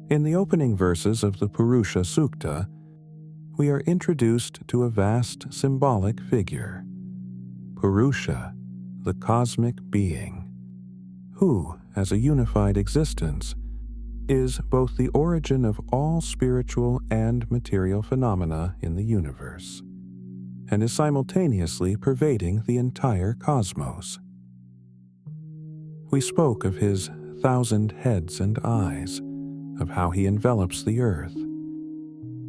In the opening verses of the Purusha Sukta, we are introduced to a vast symbolic figure, Purusha, the cosmic being, who, as a unified existence, is both the origin of all spiritual and material phenomena in the universe, and is simultaneously pervading the entire cosmos. We spoke of his 1,000 heads and eyes, of how he envelops the earth,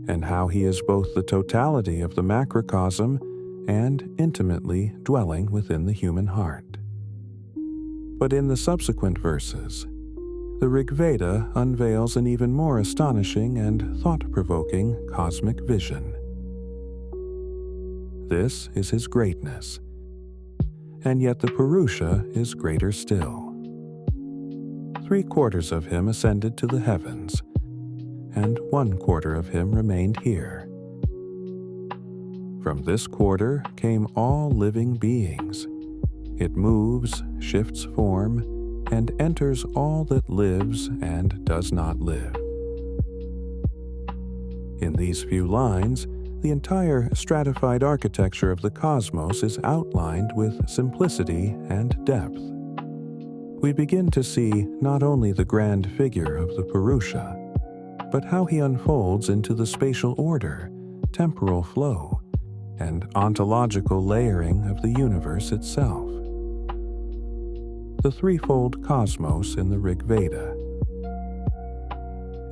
and how he is both the totality of the macrocosm and intimately dwelling within the human heart. But in the subsequent verses, the Rigveda unveils an even more astonishing and thought-provoking cosmic vision. This is his greatness, and yet the Purusha is greater still. 3/4 of him ascended to the heavens, and 1/4 of him remained here. From this quarter came all living beings. It moves, shifts form, and enters all that lives and does not live. In these few lines, the entire stratified architecture of the cosmos is outlined with simplicity and depth. We begin to see not only the grand figure of the Purusha, but how he unfolds into the spatial order, temporal flow, and ontological layering of the universe itself. The threefold cosmos in the Rigveda.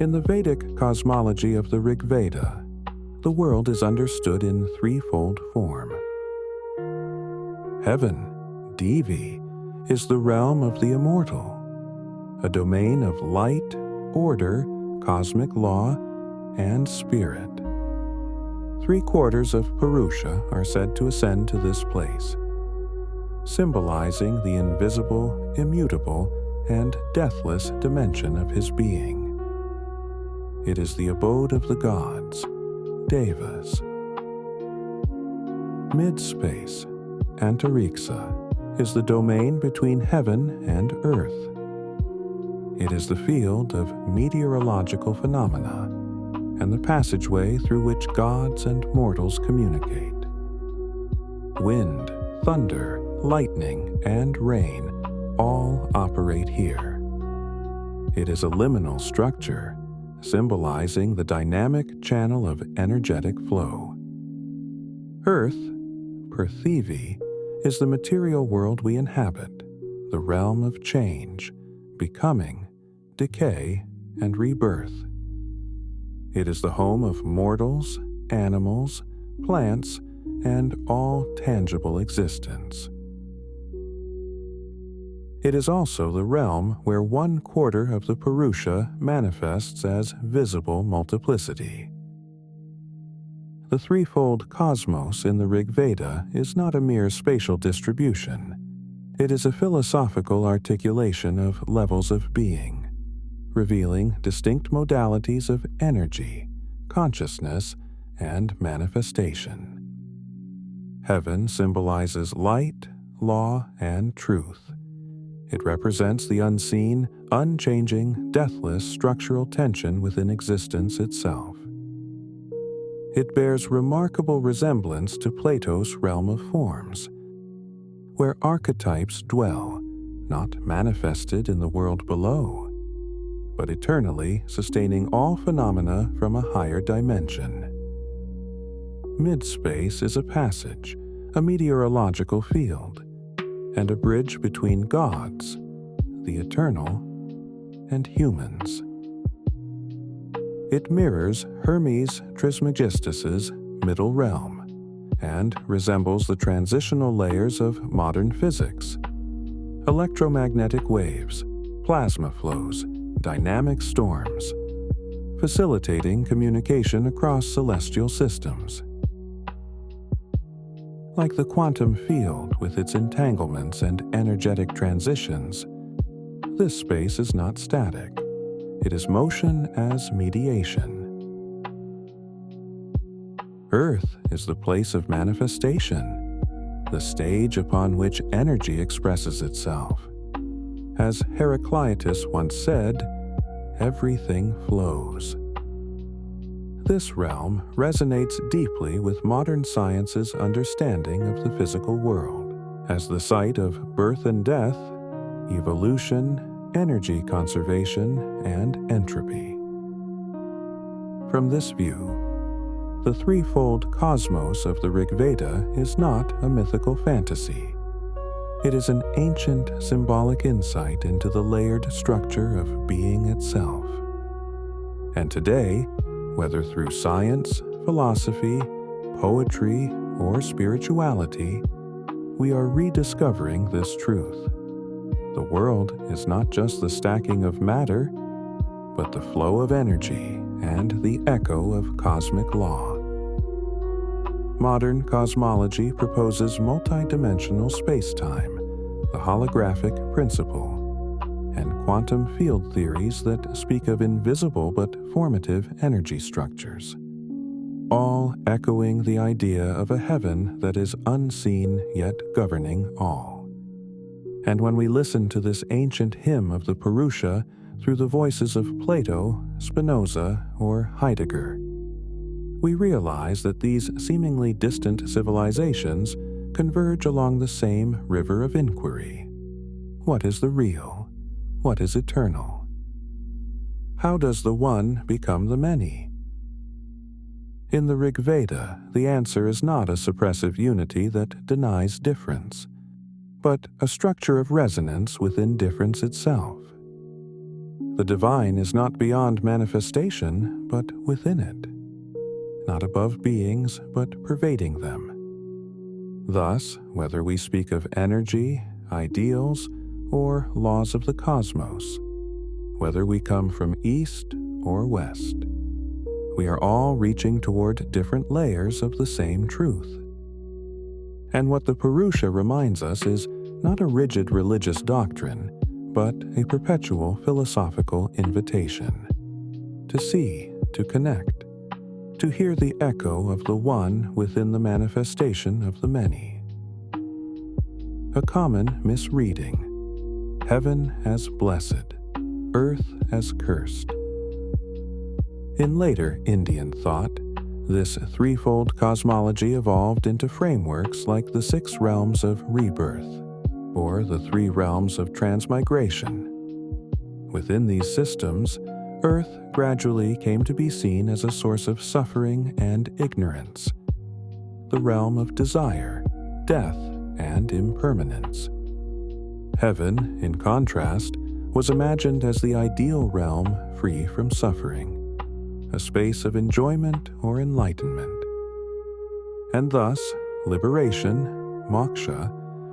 In the Vedic cosmology of the Rigveda, the world is understood in threefold form. Heaven, Divi, is the realm of the immortal, a domain of light, order, cosmic law, and spirit. 3/4 of Purusha are said to ascend to this place, symbolizing the invisible, immutable, and deathless dimension of his being. It is the abode of the gods, Devas. Mid-space, Antariksa, is the domain between heaven and earth. It is the field of meteorological phenomena and the passageway through which gods and mortals communicate. Wind, thunder, lightning, and rain all operate here. It is a liminal structure, symbolizing the dynamic channel of energetic flow. Earth, Prithvi, is the material world we inhabit, the realm of change, becoming, decay, and rebirth. It is the home of mortals, animals, plants, and all tangible existence. It is also the realm where 1/4 of the Purusha manifests as visible multiplicity. The threefold cosmos in the Rigveda is not a mere spatial distribution. It is a philosophical articulation of levels of being, revealing distinct modalities of energy, consciousness, and manifestation. Heaven symbolizes light, law, and truth. It represents the unseen, unchanging, deathless structural tension within existence itself. It bears remarkable resemblance to Plato's realm of forms, where archetypes dwell, not manifested in the world below, but eternally sustaining all phenomena from a higher dimension. Mid-space is a passage, a meteorological field, and a bridge between gods, the eternal, and humans. It mirrors Hermes Trismegistus's middle realm and resembles the transitional layers of modern physics: electromagnetic waves, plasma flows, dynamic storms, facilitating communication across celestial systems. Like the quantum field with its entanglements and energetic transitions, this space is not static. It is motion as mediation. Earth is the place of manifestation, the stage upon which energy expresses itself. As Heraclitus once said, everything flows. This realm resonates deeply with modern science's understanding of the physical world as the site of birth and death, evolution, energy conservation, and entropy. From this view, the threefold cosmos of the Rigveda is not a mythical fantasy. It is an ancient symbolic insight into the layered structure of being itself. And today, whether through science, philosophy, poetry, or spirituality, we are rediscovering this truth. The world is not just the stacking of matter, but the flow of energy and the echo of cosmic law. Modern cosmology proposes multidimensional space-time, the holographic principle, and quantum field theories that speak of invisible but formative energy structures, all echoing the idea of a heaven that is unseen yet governing all. And when we listen to this ancient hymn of the Purusha through the voices of Plato, Spinoza, or Heidegger, we realize that these seemingly distant civilizations converge along the same river of inquiry. What is the real? What is eternal? How does the one become the many? In the Rigveda, the answer is not a suppressive unity that denies difference, but a structure of resonance within difference itself. The divine is not beyond manifestation, but within it, not above beings, but pervading them. Thus, whether we speak of energy, ideals, or laws of the cosmos, whether we come from east or west, we are all reaching toward different layers of the same truth. And what the Purusha reminds us is not a rigid religious doctrine, but a perpetual philosophical invitation to see, to connect, to hear the echo of the one within the manifestation of the many. A common misreading: heaven as blessed, earth as cursed. In later Indian thought, this threefold cosmology evolved into frameworks like the 6 realms of rebirth, or the 3 realms of transmigration. Within these systems, Earth gradually came to be seen as a source of suffering and ignorance, the realm of desire, death, and impermanence. Heaven, in contrast, was imagined as the ideal realm free from suffering, a space of enjoyment or enlightenment. And thus, liberation, moksha,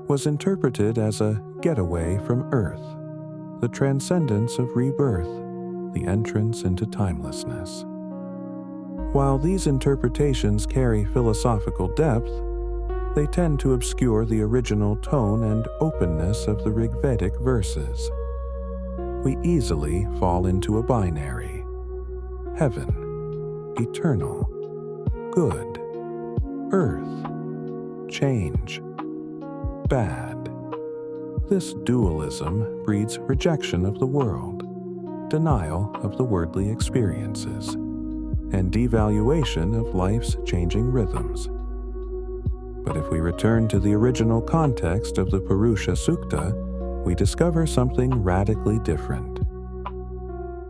was interpreted as a getaway from Earth, the transcendence of rebirth, the entrance into timelessness. While these interpretations carry philosophical depth, they tend to obscure the original tone and openness of the Rigvedic verses. We easily fall into a binary: heaven, eternal, good, earth, change, bad. This dualism breeds rejection of the world, denial of the worldly experiences, and devaluation of life's changing rhythms. But if we return to the original context of the Purusha Sukta, we discover something radically different.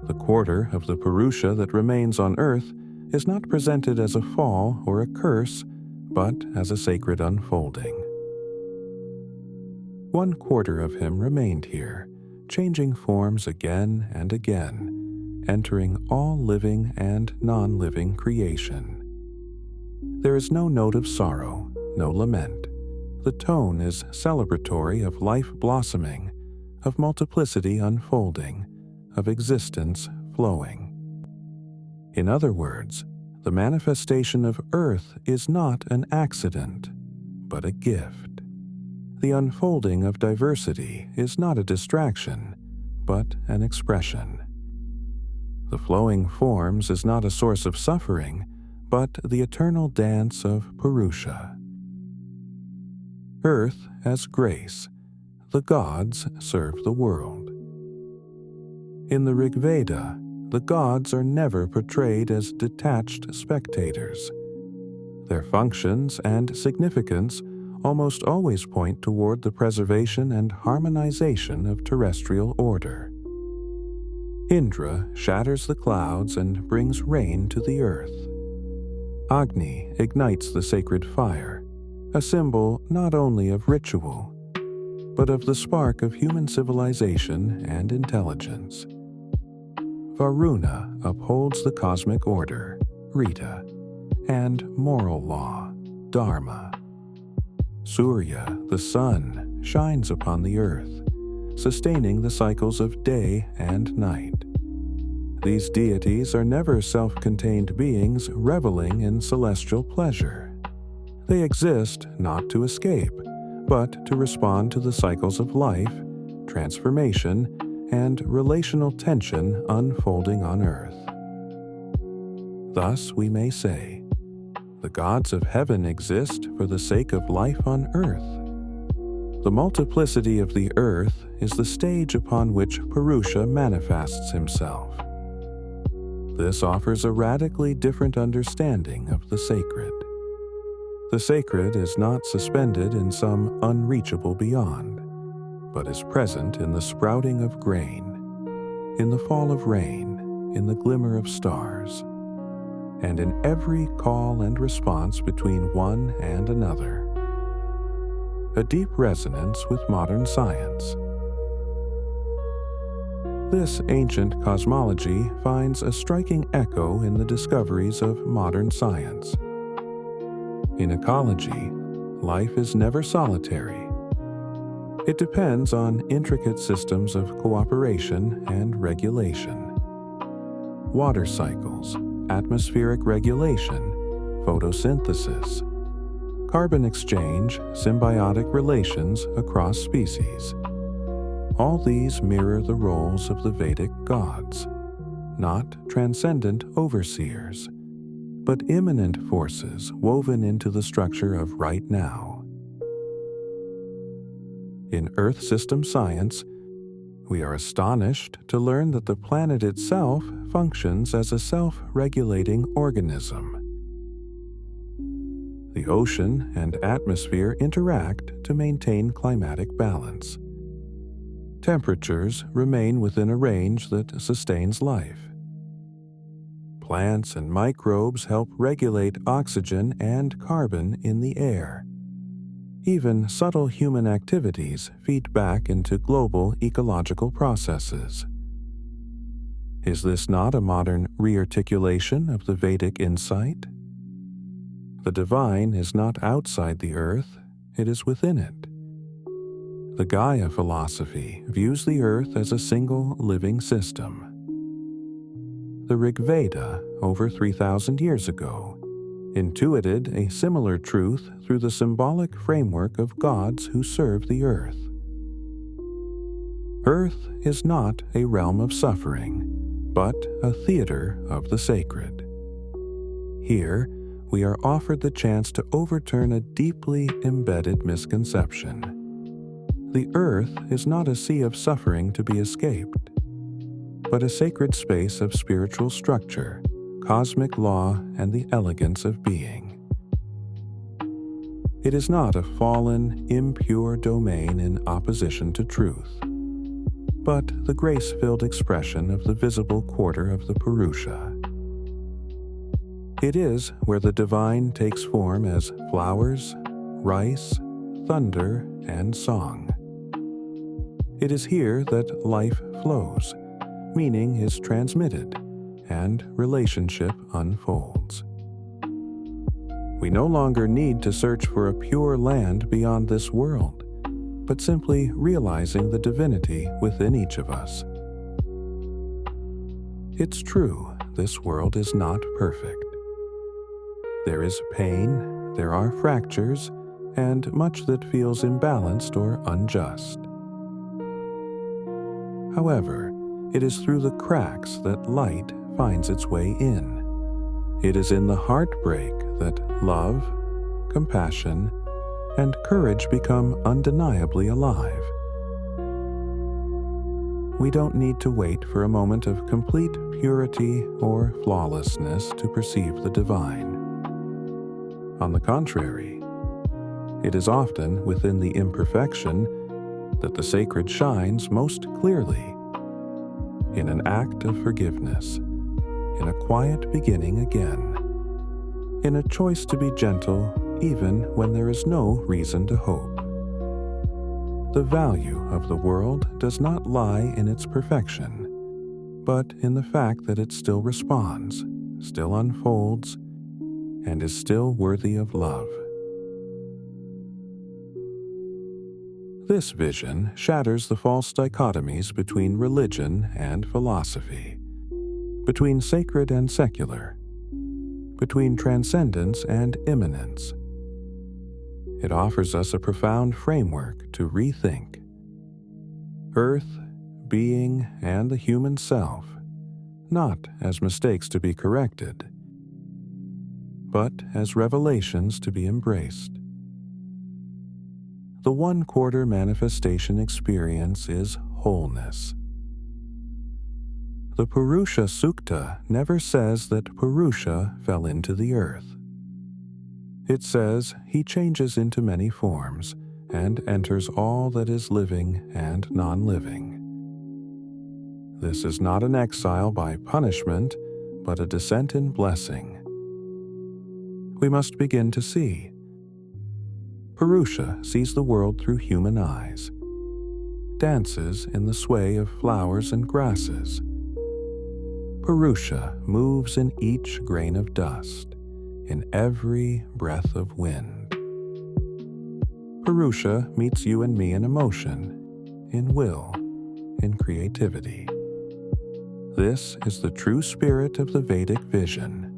The quarter of the Purusha that remains on earth is not presented as a fall or a curse, but as a sacred unfolding. 1/4 of him remained here, changing forms again and again, entering all living and non-living creation. There is no note of sorrow, no lament. The tone is celebratory of life blossoming, of multiplicity unfolding, of existence flowing. In other words, the manifestation of Earth is not an accident, but a gift. The unfolding of diversity is not a distraction, but an expression. The flowing forms is not a source of suffering, but the eternal dance of Purusha. Earth as grace, the gods serve the world. In the Rigveda, the gods are never portrayed as detached spectators. Their functions and significance almost always point toward the preservation and harmonization of terrestrial order. Indra shatters the clouds and brings rain to the earth. Agni ignites the sacred fire, a symbol not only of ritual, but of the spark of human civilization and intelligence. Varuna upholds the cosmic order, Rita, and moral law, Dharma. Surya, the sun, shines upon the earth, sustaining the cycles of day and night. These deities are never self-contained beings reveling in celestial pleasure. They exist not to escape, but to respond to the cycles of life, transformation, and relational tension unfolding on earth. Thus we may say, the gods of heaven exist for the sake of life on earth. The multiplicity of the earth is the stage upon which Purusha manifests himself. This offers a radically different understanding of the sacred. The sacred is not suspended in some unreachable beyond, but is present in the sprouting of grain, in the fall of rain, in the glimmer of stars, and in every call and response between one and another. A deep resonance with modern science. This ancient cosmology finds a striking echo in the discoveries of modern science. In ecology, life is never solitary. It depends on intricate systems of cooperation and regulation. Water cycles, atmospheric regulation, photosynthesis, carbon exchange, symbiotic relations across species. All these mirror the roles of the Vedic gods, not transcendent overseers, but immanent forces woven into the structure of right now. In Earth system science, we are astonished to learn that the planet itself functions as a self-regulating organism. The ocean and atmosphere interact to maintain climatic balance. Temperatures remain within a range that sustains life. Plants and microbes help regulate oxygen and carbon in the air. Even subtle human activities feed back into global ecological processes. Is this not a modern rearticulation of the Vedic insight? The divine is not outside the earth, it is within it. The Gaia philosophy views the earth as a single living system. The Rigveda, over 3,000 years ago, intuited a similar truth through the symbolic framework of gods who serve the earth. Earth is not a realm of suffering, but a theater of the sacred. Here, we are offered the chance to overturn a deeply embedded misconception. The earth is not a sea of suffering to be escaped, but a sacred space of spiritual structure, cosmic law, and the elegance of being. It is not a fallen, impure domain in opposition to truth, but the grace-filled expression of the visible quarter of the Purusha. It is where the divine takes form as flowers, rice, thunder, and song. It is here that life flows, meaning is transmitted, and relationship unfolds. We no longer need to search for a pure land beyond this world, but simply realizing the divinity within each of us. It's true, this world is not perfect. There is pain, there are fractures, and much that feels imbalanced or unjust. However, it is through the cracks that light finds its way in. It is in the heartbreak that love, compassion, and courage become undeniably alive. we don't need to wait for a moment of complete purity or flawlessness to perceive the divine. On the contrary, it is often within the imperfection that the sacred shines most clearly, in an act of forgiveness, in a quiet beginning again, in a choice to be gentle even when there is no reason to hope. The value of the world does not lie in its perfection, but in the fact that it still responds, still unfolds, and is still worthy of love. This vision shatters the false dichotomies between religion and philosophy, between sacred and secular, between transcendence and immanence. It offers us a profound framework to rethink Earth, being, and the human self, not as mistakes to be corrected, but as revelations to be embraced. The one-quarter manifestation experience is wholeness. The Purusha Sukta never says that Purusha fell into the earth. It says he changes into many forms and enters all that is living and non-living. This is not an exile by punishment, but a descent in blessing. We must begin to see. Purusha sees the world through human eyes, dances in the sway of flowers and grasses. Purusha moves in each grain of dust, in every breath of wind. Purusha meets you and me in emotion, in will, in creativity. This is the true spirit of the Vedic vision.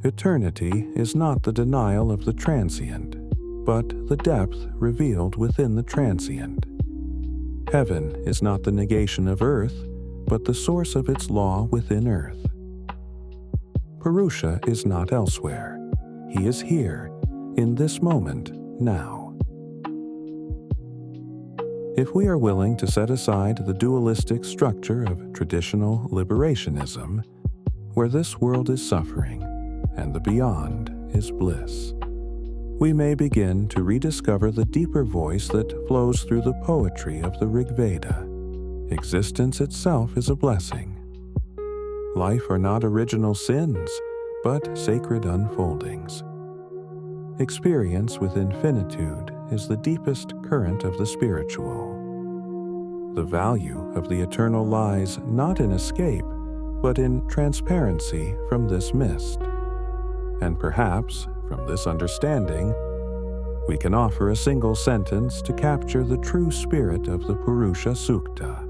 Eternity is not the denial of the transient, but the depth revealed within the transient. Heaven is not the negation of earth, but the source of its law within earth. Purusha is not elsewhere. He is here, in this moment, now. If we are willing to set aside the dualistic structure of traditional liberationism, where this world is suffering and the beyond is bliss, we may begin to rediscover the deeper voice that flows through the poetry of the Rigveda. Existence itself is a blessing. Life are not original sins, but sacred unfoldings. Experience with infinitude is the deepest current of the spiritual. The value of the eternal lies not in escape, but in transparency from this mist. And perhaps, from this understanding, we can offer a single sentence to capture the true spirit of the Purusha Sukta.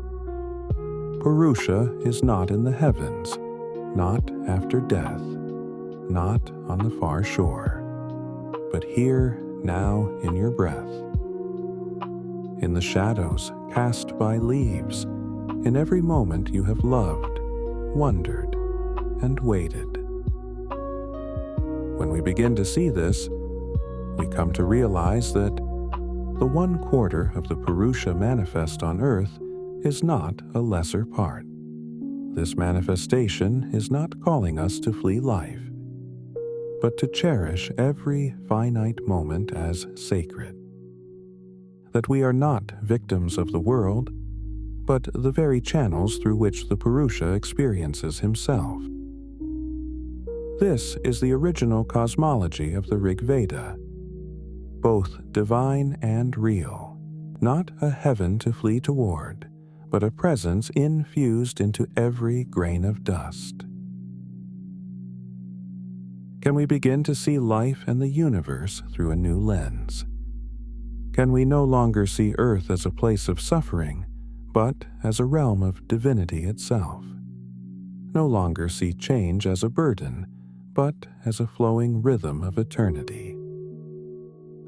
Purusha is not in the heavens, not after death, not on the far shore, but here, now, in your breath. In the shadows cast by leaves, in every moment you have loved, wondered, and waited. When we begin to see this, we come to realize that the one-quarter of the Purusha manifest on earth is not a lesser part. This manifestation is not calling us to flee life, but to cherish every finite moment as sacred. That we are not victims of the world, but the very channels through which the Purusha experiences himself. This is the original cosmology of the Rigveda, both divine and real, not a heaven to flee toward, but a presence infused into every grain of dust. Can we begin to see life and the universe through a new lens? Can we no longer see Earth as a place of suffering, but as a realm of divinity itself? No longer see change as a burden, but as a flowing rhythm of eternity.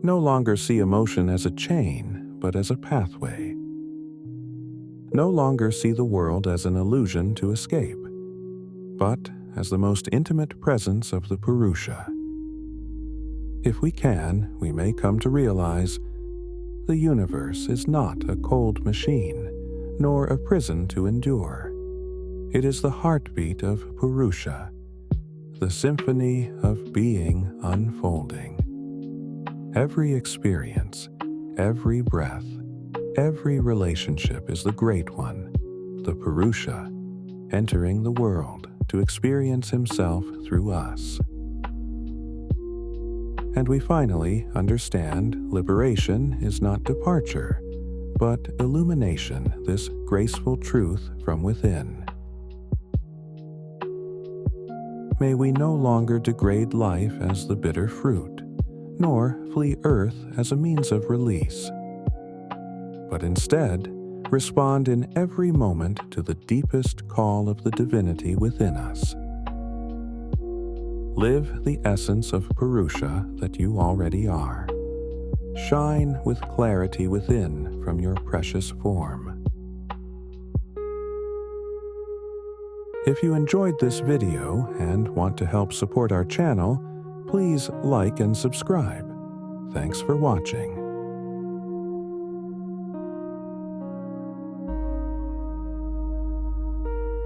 No longer see emotion as a chain, but as a pathway. No longer see the world as an illusion to escape, but as the most intimate presence of the Purusha. If we can, we may come to realize the universe is not a cold machine, nor a prison to endure. It is the heartbeat of Purusha, the symphony of being unfolding. Every experience, every breath, every relationship is the Great One, the Purusha, entering the world to experience himself through us. And we finally understand liberation is not departure, but illumination, this graceful truth from within. May we no longer degrade life as the bitter fruit, nor flee earth as a means of release, but instead respond in every moment to the deepest call of the divinity within us. Live the essence of Purusha that you already are. Shine with clarity within from your precious form. If you enjoyed this video and want to help support our channel, please like and subscribe. Thanks for watching.